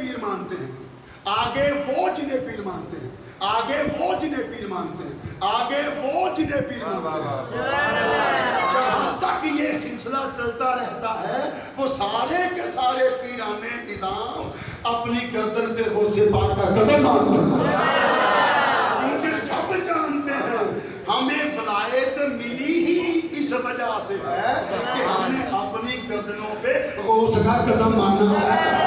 پیر مانتے ہیں، آگے وہ جنہیں پیر مانتے ہیں، آگے وہ جنہیں پیر مانتے ہیں، آگے وہ جنہیں پیر مانتے ہیں. جہاں تک یہ سلسلہ چلتا رہتا ہے وہ سارے کے سارے پیران نظام اپنی گردن پہ غوث پاک کا قدم مانتے ہیں، کیونکہ سب جانتے ہیں ہمیں ولایت ملی ہی اس وجہ سے ہے کہ ہم نے اپنی گردنوں پہ غوث کا قدم مانا ہے.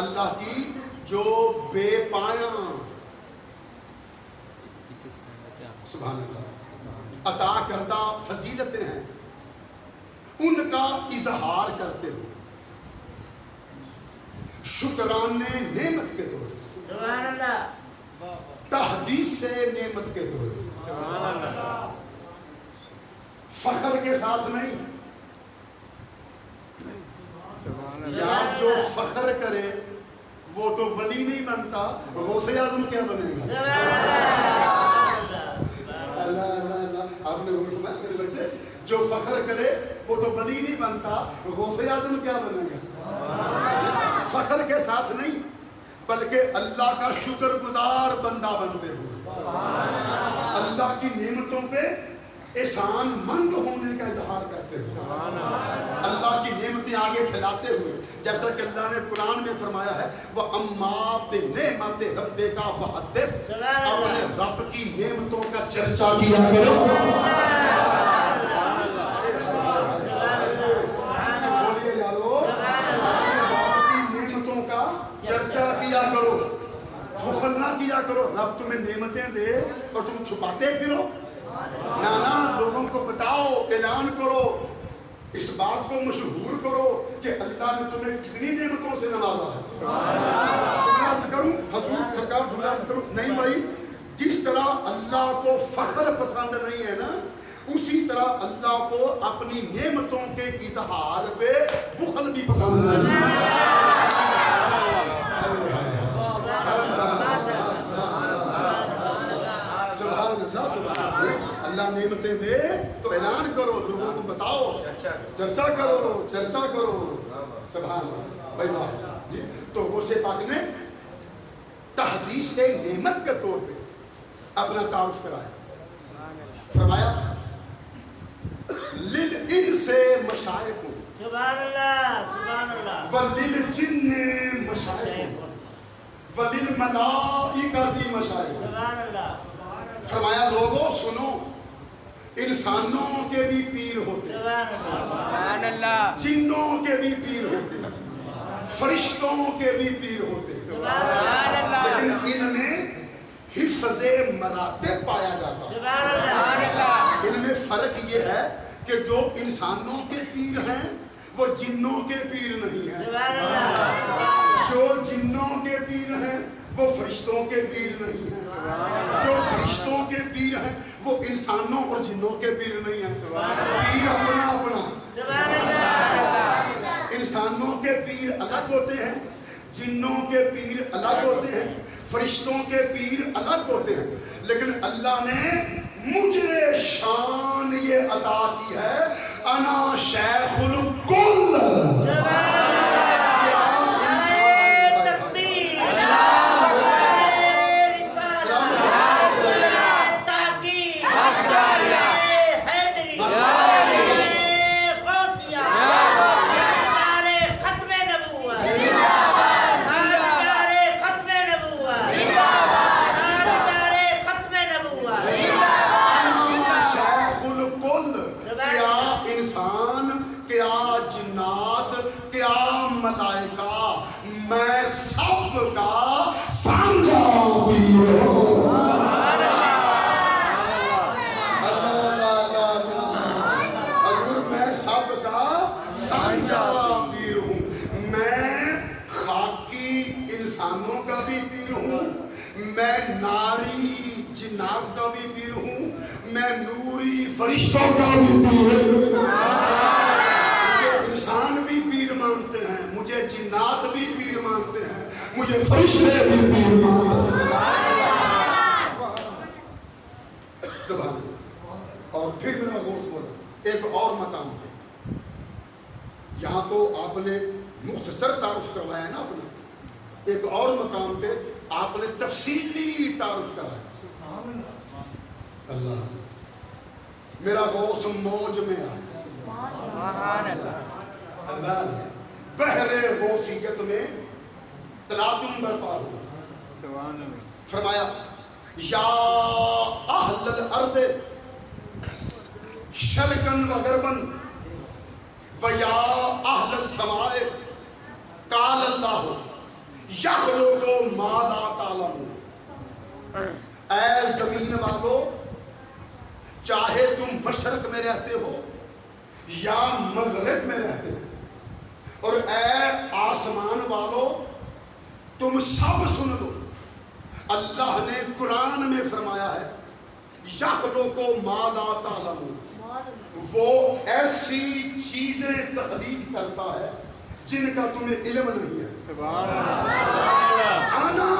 اللہ کی جو بے پایاں سبحان اللہ عطا کردہ فضیلتیں ہیں ان کا اظہار کرتے ہوئے شکرانے نعمت کے طور سبحان اللہ تحدیث سے نعمت کے طور فخر کے ساتھ نہیں. یا جو فخر کرے وہ تو ولی نہیں بنتا، غوث اعظم کیا بنے گا؟ اللہ اللہ اللہ. آپ نے فرمایا میرے بچے جو فخر کرے وہ تو ولی نہیں بنتا، غوث اعظم کیا بنے گا؟ فخر کے ساتھ نہیں بلکہ اللہ کا شکر گزار بندہ بنتے ہوئے اللہ کی نعمتوں پہ احسان مند ہونے کا اظہار کرتے ہوئے اللہ کی نعمتیں آگے پھیلاتے ہوئے، جیسا کہ اللہ نے قرآن میں فرمایا ہے وَأَمَّا بِنِعْمَتِ رَبِّكَ فَحَدِّثْ، اپنے رب کی نعمتوں کا چرچا کیا کرو. بولیے یارو، رب کی نعمتوں کا چرچا کیا کرو، بخل نہ کیا کرو. رب تمہیں نعمتیں دے اور تم چھپاتے پھرو. نانا لوگوں کو بتاؤ، اعلان کرو، اس بات کو مشہور کرو کہ اللہ نے تمہیں کتنی نعمتوں سے نوازا ہے. جملہ عرض کروں حضور سرکار، جملہ عرض کروں. نہیں بھائی، جس طرح اللہ کو فخر پسند نہیں ہے نا، اسی طرح اللہ کو اپنی نعمتوں کے اظہار پہ بخل بھی پسند نہیں ہے. اللہ نعمتیں دے تو اعلان کرو، لوگوں کو بتاؤ، چرچا کرو، چرچا کرو. سبحان اللہ بھائی بات. تو غوث پاک نے تحدیث نعمت کے طور پہ اپنا تعارف کرایا. فرمایا لِلْإِنْسِ مَشَائِخُ سبحان اللہ سبحان اللہ وَلِلْجِنِّ مَشَائِخُ وَلِلْمَلَائِكَةِ مَشَائِخُ. سبحان اللہ. فرمایا لوگوں سنو، انسانوں کے بھی پیر ہوتے ہیں، جنوں کے بھی پیر ہوتے ہیں، فرشتوں کے بھی پیر ہوتے ہیں، لیکن ان میں حفظ مراتب پایا جاتا ہے. ان میں فرق یہ ہے کہ جو انسانوں کے پیر ہیں وہ جنوں کے پیر نہیں ہیں، جو جنوں کے پیر ہیں وہ فرشتوں کے پیر نہیں ہیں، جو فرشتوں کے پیر ہیں وہ انسانوں اور جنوں کے پیر نہیں ہیں. پیر اپنا اپنا. انسانوں کے پیر الگ ہوتے ہیں، جنوں کے پیر الگ ہوتے ہیں، فرشتوں کے پیر الگ ہوتے ہیں. لیکن اللہ نے مجھے شان یہ عطا کی ہے انا شیخ الکل. میں سب کا سانجا پیر ہوں. حضور میں سب کا سانجا پیر ہوں. میں خاکی انسانوں کا بھی پیر ہوں، میں ناری جنات کا بھی پیر ہوں، میں نوری فرشتوں کا بھی پیر ہوں. فرشتے بھی پیر مانتے ہیں۔ سبحان اللہ۔ اور پھر میرا گوشت بولا ایک اور مقام پہ، یہاں تو آپ نے مختصر تعارف کروایا نا اپنا، ایک اور مقام پہ آپ نے تفصیلی تعارف کرایا۔ اللہ میرا غوث موج میں آیا، اللہ بحر غوثیت میں تلاطم برپا ہوا، فرمایا یا اہل الارض شرقن و غربن و یا اہل السماء قال اللہ یخلق ما لا تعلمون۔ اے زمین والو، چاہے تم مشرق میں رہتے ہو یا مغرب میں رہتے ہو، اور اے آسمان والو تم سب سن لو، اللہ نے قرآن میں فرمایا ہے یخلق ما لا تعلمون، وہ ایسی چیزیں تخلیق کرتا ہے جن کا تمہیں علم نہیں ہے۔ انا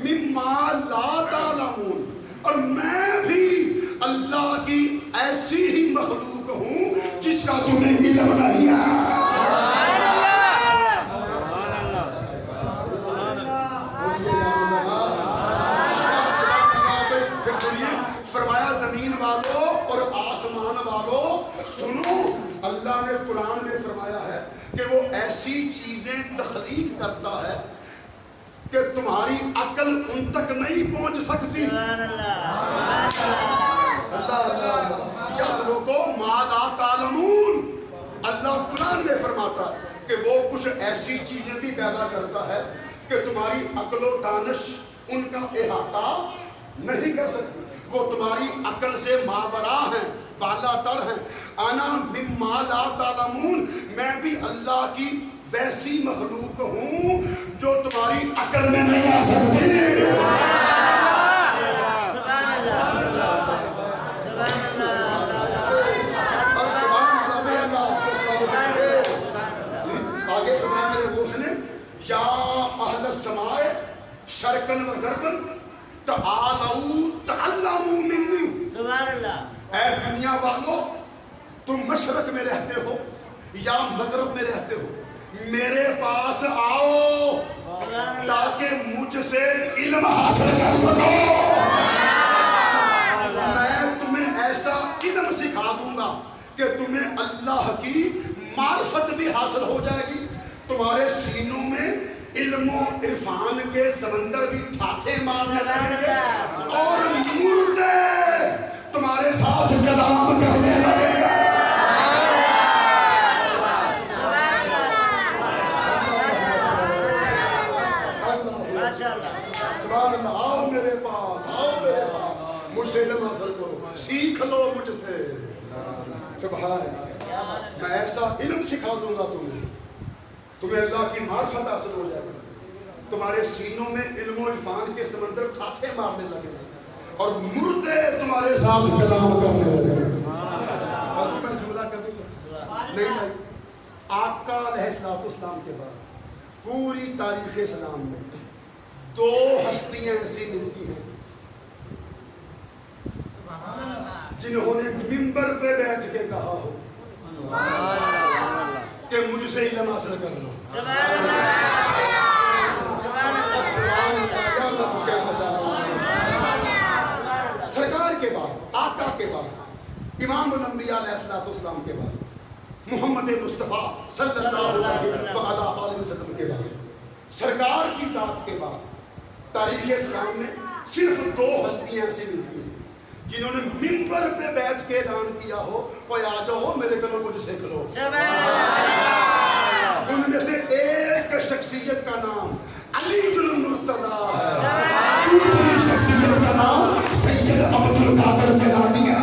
مما لا تعلمون، اور میں بھی اللہ کی ایسی ہی مخلوق ہوں جس کا تمہیں علم نہیں ہے۔ فرمایا زمین والو اور آسمان والو سنو، اللہ نے قرآن میں فرمایا ہے کہ وہ ایسی چیزیں تخلیق کرتا ہے کہ تمہاری عقل ان تک نہیں پہنچ سکتی۔ اللہ یخلق ما لا تعلمون، اللہ قرآن میں فرماتا ہے کہ وہ کچھ ایسی چیزیں بھی پیدا کرتا ہے کہ تمہاری عقل و دانش ان کا احاطہ نہیں کر سکتی، وہ تمہاری عقل سے ماورا ہیں، بالا تر ہیں۔ انا مما لا تعلمون، میں بھی اللہ کی ویسی مخلوق ہوں جو تمہاری عقل میں نہیں آ سکتی۔ سبحان اللہ، سبحان اللہ، اور سبحان اللہ، آگے فرمایا میرے دوست نے یا اہل السماء شرقن و غربن تعالوا تعلموا منی۔ سبحان اللہ۔ اے دنیا والو، تم مشرق میں رہتے ہو یا مغرب میں رہتے ہو، میرے پاس آؤ تاکہ مجھ سے علم حاصل کر سکو۔ میں تمہیں ایسا علم سکھا دوں گا کہ تمہیں اللہ کی معرفت بھی حاصل ہو جائے گی، تمہارے سینوں میں علم و عرفان کے سمندر بھی ٹھاٹھے مارنے لگیں گے، اور مردے تمہارے ساتھ کلام کرنے لگے گا۔ سبحان اللہ، آؤ میرے پاس، آؤ میرے پاس، مجھ سے علم حاصل کرو، سیکھ لو مجھ سے۔ سبحان اللہ، میں ایسا علم سکھا دوں گا تمہیں اللہ کی معرفت حاصل ہو جائے گی، تمہارے سینوں میں علم و عرفان کے سمندر ٹھاٹھے مارنے لگے گا، اور مردے تمہارے ساتھ کلام کرنے لگے گا۔ اور تو میں جملہ کر دوں نہیں بھائی، آقا علیہ السلام کے بعد پوری تاریخ اسلام میں دو ہستیاں ایسی ملتی ہیں جنہوں نے ممبر پہ بیٹھ کے کہا ہو کہ مجھ سے علم حاصل کر لو۔ سرکار کے بعد، آقا کے بعد، امام الانبیاء علیہ السلام کے بعد، محمد مصطفیٰ صلی اللہ علیہ وسلم کے بعد، سرکار کی ذات کے بعد تاریخ اسلام میں صرف دو ہستیاں ایسی ملتی ہیں جنہوں نے ممبر پہ بیٹھ کے اعلان کیا ہو کہ آ جاؤ میرے گلوں کو جسے کھلو۔ ان میں سے ایک شخصیت کا نام علی بن مرتضیٰ ہے، دوسری شخصیت کا نام سید عبد القادر جیلانی ہے۔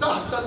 10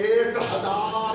1000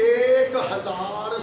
1000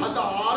1000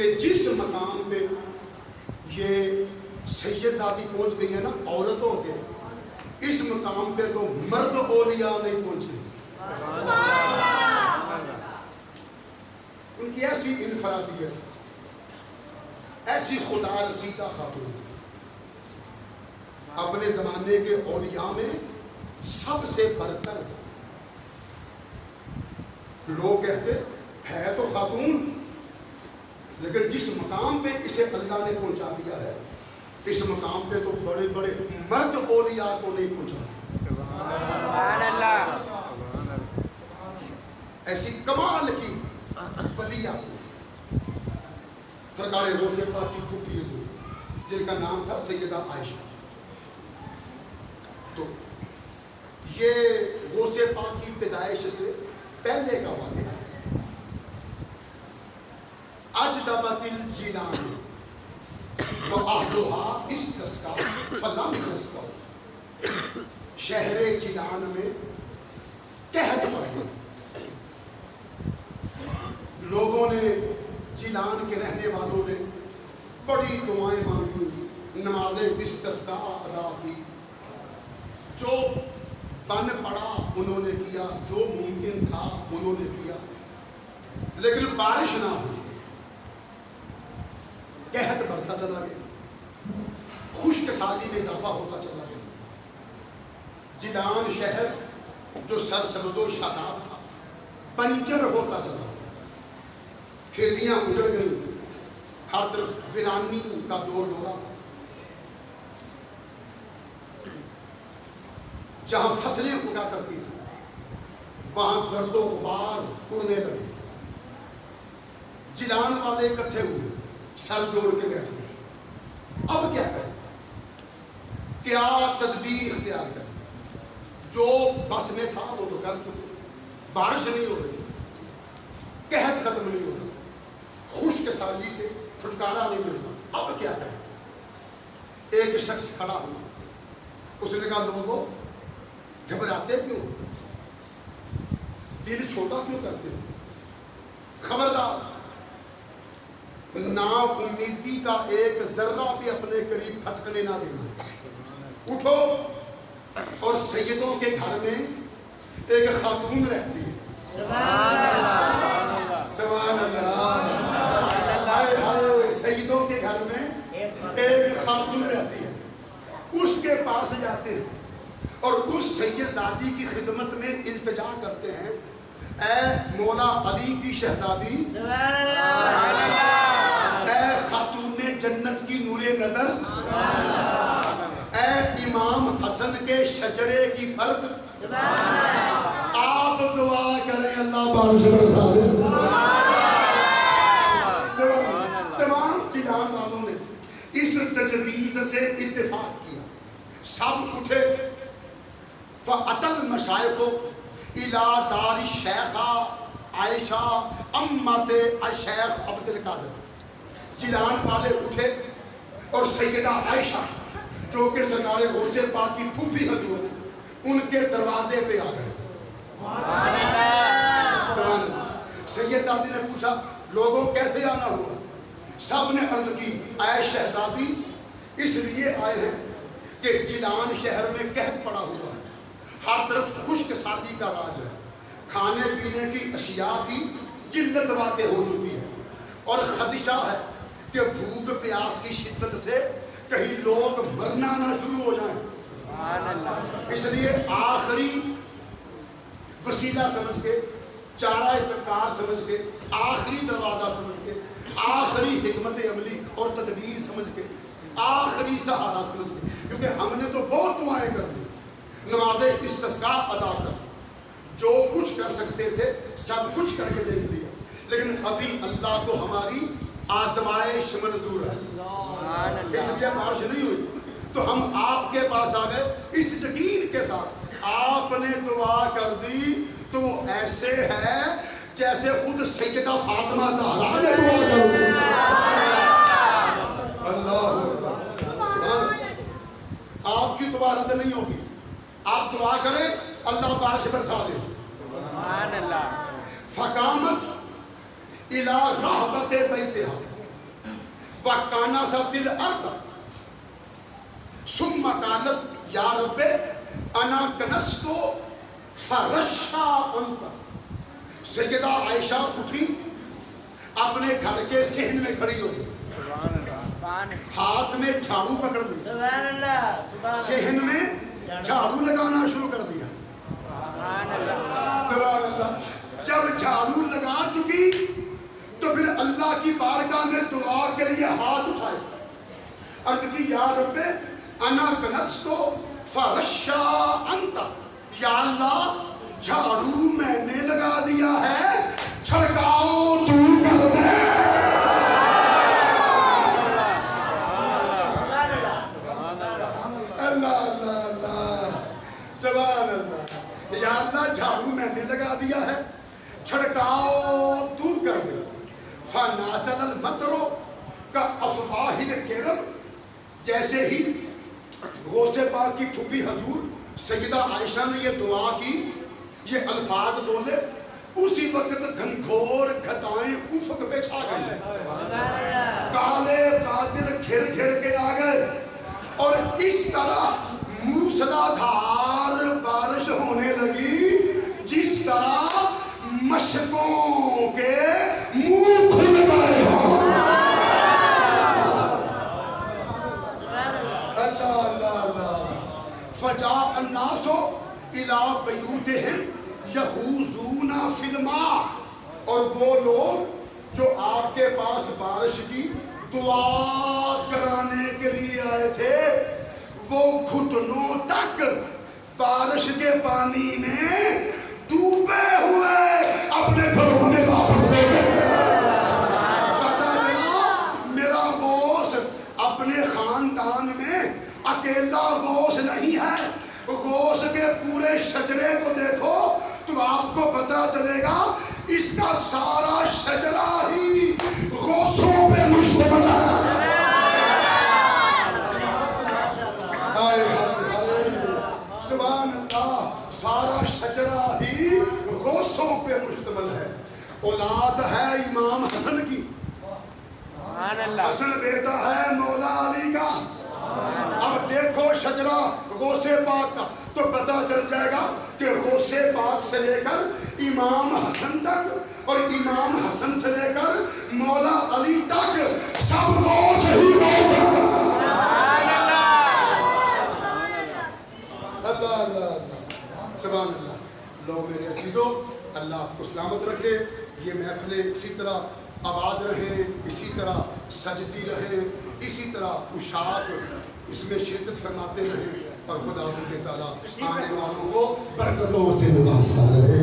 کہ جس مقام پہ یہ سید زادی پہنچ گئی ہے نا عورتوں کے، اس مقام پہ تو مرد اولیاء نہیں پہنچے. ان کی ایسی انفرادیت، ایسی خدا رسیدہ خاتون، اپنے زمانے کے اولیاء میں سب سے برتر. لوگ کہتے ہے تو خاتون، لیکن جس مقام پہ اسے اللہ نے پہنچا دیا ہے، اس مقام پہ تو بڑے بڑے مرد اولیاء کو نہیں پہنچا. سبحان اللہ. ایسی کمال کی ولیہ تھی سرکار غوث پاک کی پھوپھی حضور، جن کا نام تھا سیدہ عائشہ. تو یہ غوث پاک کی پیدائش سے پہلے کا واقعہ ہے. اجدبت الجیلان وَأَهْلُهَا اسْتَسْقَوْا فَلَمْ يَسْقَوْا. شہر جیلان میں قحط پڑ گئی. لوگوں نے، جیلان کے رہنے والوں نے بڑی دعائیں مانگی، نماز استسقاء ادا کی. جو بن پڑا انہوں نے کیا، جو ممکن تھا انہوں نے کیا، لیکن بارش نہ ہوئی. قحط بڑھتا چلا گیا، خشک سالی میں اضافہ ہوتا چلا گیا. جیلان شہر جو سرسبز و شاداب تھا بنجر ہوتا چلا گیا. کھیتیاں اجڑ گئیں، ہر طرف ویرانی کا دور دورہ تھا. جہاں فصلیں اگا کرتی تھی وہاں گرد و غبار اڑنے لگے. جیلان والے اکٹھے ہوئے، سر جوڑ کے بیٹھے. اب کیا کریں، کیا تدبیر اختیار کریں؟ جو بس میں تھا وہ تو کر چکے. بارش نہیں ہو رہی، قحط ختم نہیں ہو رہا، خشک سالی سے چھٹکارا نہیں ملتا. اب کیا کریں؟ ایک شخص کھڑا ہوا، اس نے کہا لوگوں گھبراتے کیوں، دل چھوٹا کیوں کرتے ہو؟ خبردار، نا امیدی کا ایک ذرہ بھی اپنے قریب پھٹکنے نہ دینا. اٹھو. اور سیدوں کے گھر میں ایک خاتون رہتی ہے. سبحان اللہ. ہائے ہائے، سیدوں کے گھر میں ایک خاتون رہتی ہے. اس کے پاس جاتے ہیں اور اس سید زادی کی خدمت میں التجا کرتے ہیں، اے مولا علی کی شہزادی، اے خاتون جنت کی نور نظر، اے امام حسن کے شجرے کی فرد، آپ دعا کریں اللہ بارش برسا دے. تمام جیلان والوں نے اس تجویز سے اتفاق کیا. سب اٹھے. فَأَتَى الْمَشَائِخُ إِلَى دَارِ الشَّيْخَةِ عائشہ امت الشیخ عبد القادر. جیلان والے اٹھے اور سیدہ عائشہ جو کہ سرکار غوث پاک کی پھوپھی حضور تھی، ان کے دروازے پہ آ گئے. سید زادی نے پوچھا لوگوں کیسے آنا ہوا؟ سب نے عرض کی اے شہزادی اس لیے آئے ہیں کہ جیلان شہر میں قحط پڑا ہوا ہے، ہر طرف خشک سالی کا راج ہے، کھانے پینے کی اشیاء کی قلت واقع ہو چکی ہے، اور خدشہ ہے کہ بھوک پیاس کی شدت سے کہیں لوگ مرنا نہ شروع ہو جائیں. اس لیے آخری وسیلہ سمجھ کے، چارہ سرکار سمجھ کے، آخری دروازہ سمجھ کے، آخری حکمت عملی اور تدبیر سمجھ کے، آخری سہارا سمجھ کے، کیونکہ ہم نے تو بہت دعائیں کر دی، نماز استسقاء ادا کر، جو کچھ کر سکتے تھے سب کچھ کر کے دیکھ لیا، لیکن ابھی اللہ کو ہماری آزمائش منظور ہے، اس لیے بارش نہیں ہوئی. تو ہم آپ کے پاس آ گئے اس یقین کے ساتھ، آپ نے دعا کر دی تو وہ ایسے ہے جیسے خود سیدہ فاطمہ زہرا نے دعا کر دی. اللہ آپ کی دعا رد نہیں ہوگی. آپ دعا کریں اللہ بارش برسا دے. فقامت الى رحبت بیتہا، وَكَانَ ذَاتِ الْأَرْضِ ثُمَّ قَالَتْ يَا رَبِّ أَنَا كَنَزْتُ فَرَشَّا أَنْتَ۔ سیدہ عائشہ اٹھی، اپنے گھر کے صحن میں کھڑی ہو گئی، ہاتھ میں جھاڑو پکڑ لیا، صحن میں جھاڑو لگانا شروع کر دیا۔ سبحان اللہ۔ جب جھاڑو لگا چکی تو پھر اللہ کی بارگاہ میں دعا کے لیے ہاتھ اٹھائے، عرض کی یا رب انا کنزت فرشا انت، یا اللہ جھاڑو میں نے لگا دیا ہے، چھڑکاؤ تو کر دے۔ اللہ اللہ اللہ، سبحان اللہ۔ یا اللہ جھاڑو میں نے لگا دیا ہے، چھڑکاؤ تو کر دے۔ فنازل المطر کا افواہ الکرم، جیسے ہی غوث پاک کی پھوپھی حضور سیدہ عائشہ نے یہ دعا کی، یہ الفاظ بولے، اسی وقت گھنگھور گھٹائیں افق پہ چھا گئی، کالے بادل گھر گھر کے آ گئے، اور اس طرح موسلا دھار بارش ہونے لگی جس طرح مشکوں کے منہ کھل گئے ہوں۔ اللہ اللہ اللہ۔ فجاء الناس الى بیوتہم یخوضون فی الماء، اور وہ لوگ جو آپ کے پاس بارش کی دعا کرانے کے لیے آئے تھے، وہ گھٹنوں تک بارش کے پانی میں ڈوبے ہوئے اپنے گھروں میں واپس لوٹے۔ پتہ چلا میرا غوث اپنے خاندان میں اکیلا غوث نہیں ہے، غوث کے پورے شجرے کو دیکھو تو آپ کو پتہ چلے گا اس کا سارا شجرہ ہی غوثوں پہ مشتمل ہے۔ سبحان اللہ، سارا شجرہ ہی غوثوں پہ مشتمل ہے۔ اولاد ہے امام حسن کی، حسن بیٹا ہے مولا علی کا۔ اب دیکھو شجرہ غوث پاک کا تو پتہ چل جائے گا کہ غوث پاک سے لے کر امام حسن تک اور امام حسن سے لے کر مولا علی تک سب غوث ہی غوث ہیں۔ اللہ اللہ اللہ، سبحان اللہ۔ لو میرے عزیزو، اللہ آپ کو سلامت رکھے، یہ محفلیں اسی طرح آباد رہیں، اسی طرح سجتی رہیں، اسی طرح اشاعت اس میں شرکت فرماتے رہیں، اور خدا تعالیٰ آنے والوں کو برکتوں سے نوازتا رہے۔